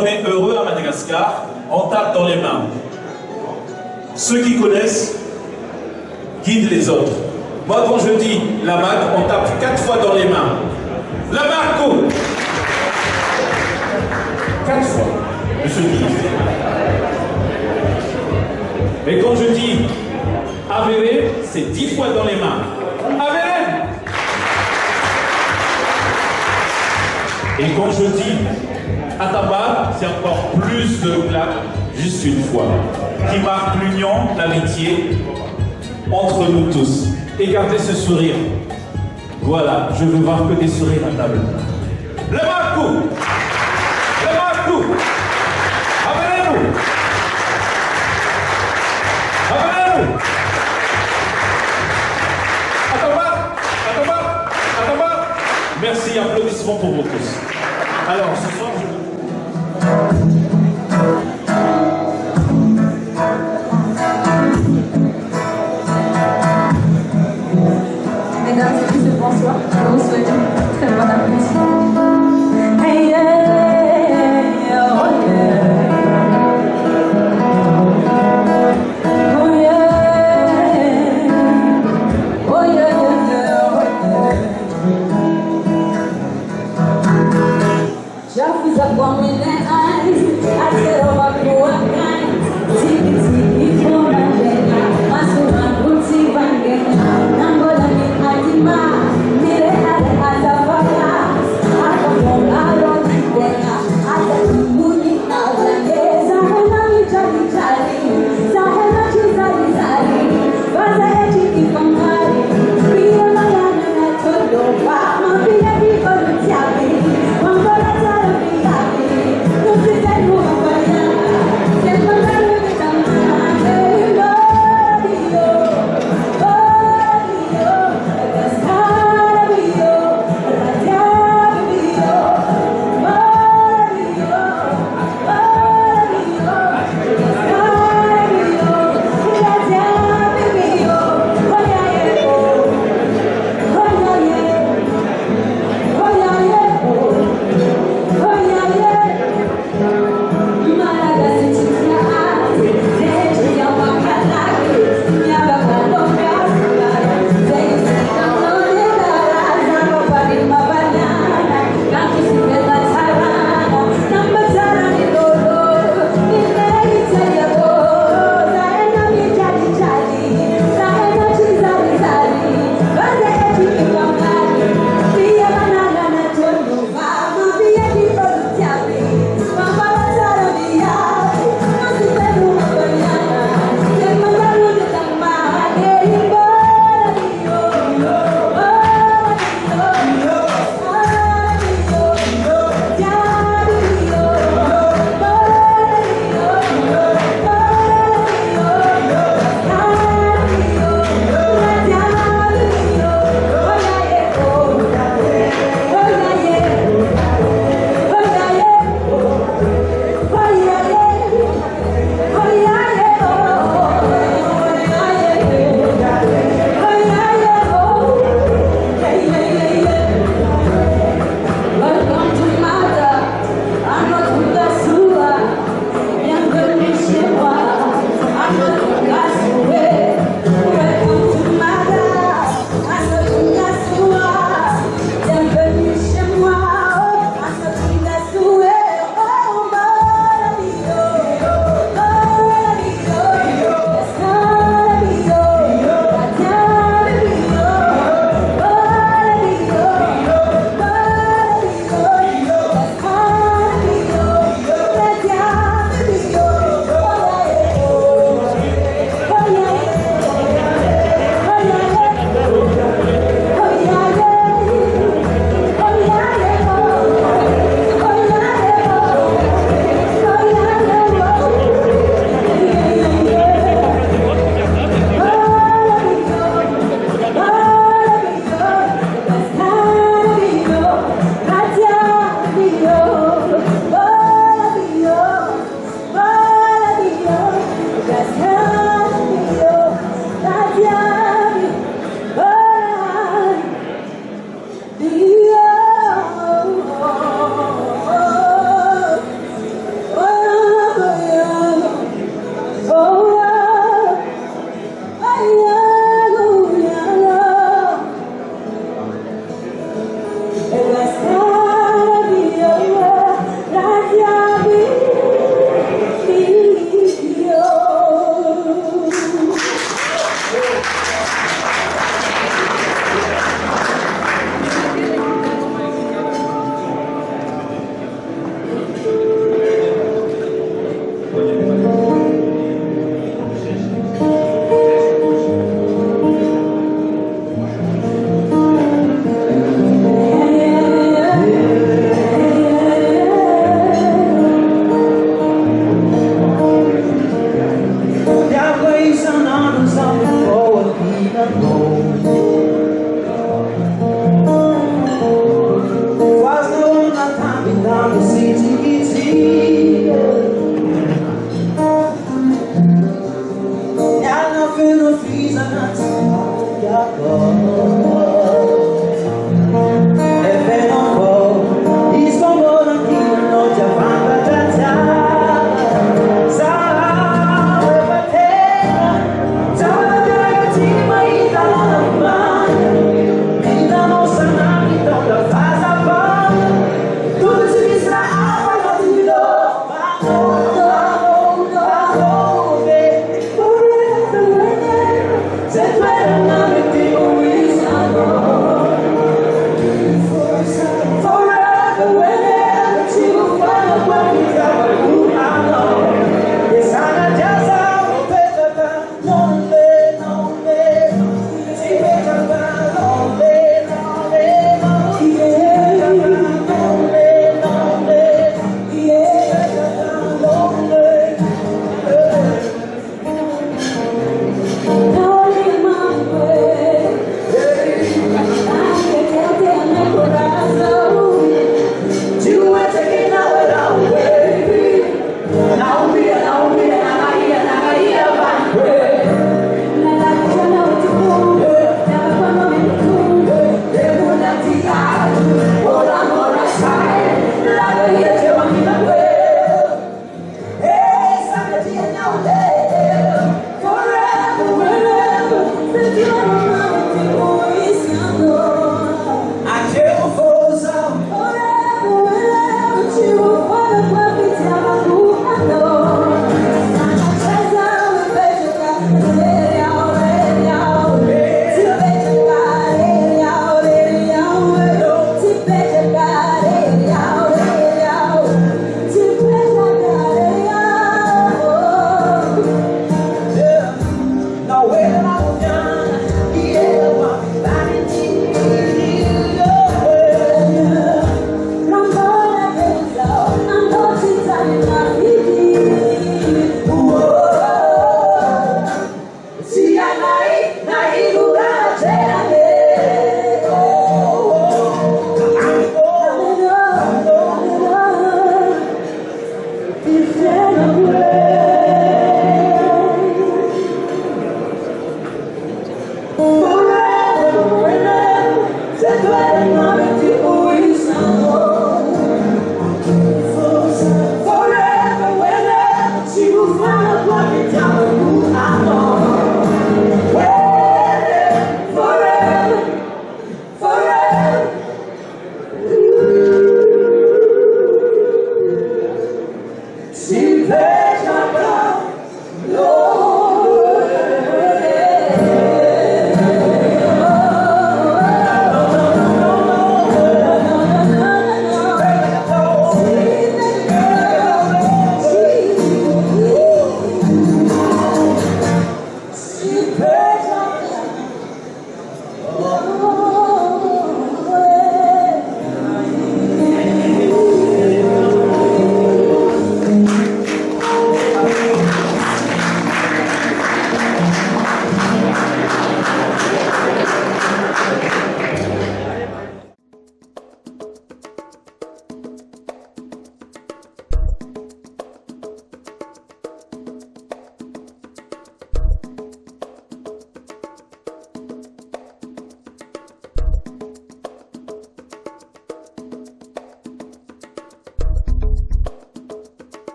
on est heureux à Madagascar, on tape dans les mains. Ceux qui connaissent guident les autres. Moi, quand je dis la Mac, on tape 4 fois dans les mains. La Marco 4 fois, monsieur le ministre. Mais quand je dis Avéré, c'est 10 fois dans les mains. Avéré. Et quand je dis Ataba, c'est encore plus de claques, juste une fois, qui marque l'union, l'amitié entre nous tous. Et gardez ce sourire. Voilà, je veux voir que des sourires à table. Le Marco! Le Marco! Abonnez-vous! Abonnez-vous! Ataba! Merci, applaudissements pour vous tous. Alors, ce soir, Mesdames et messieurs, bonsoir. Je vous souhaite très bon appétit. Hey,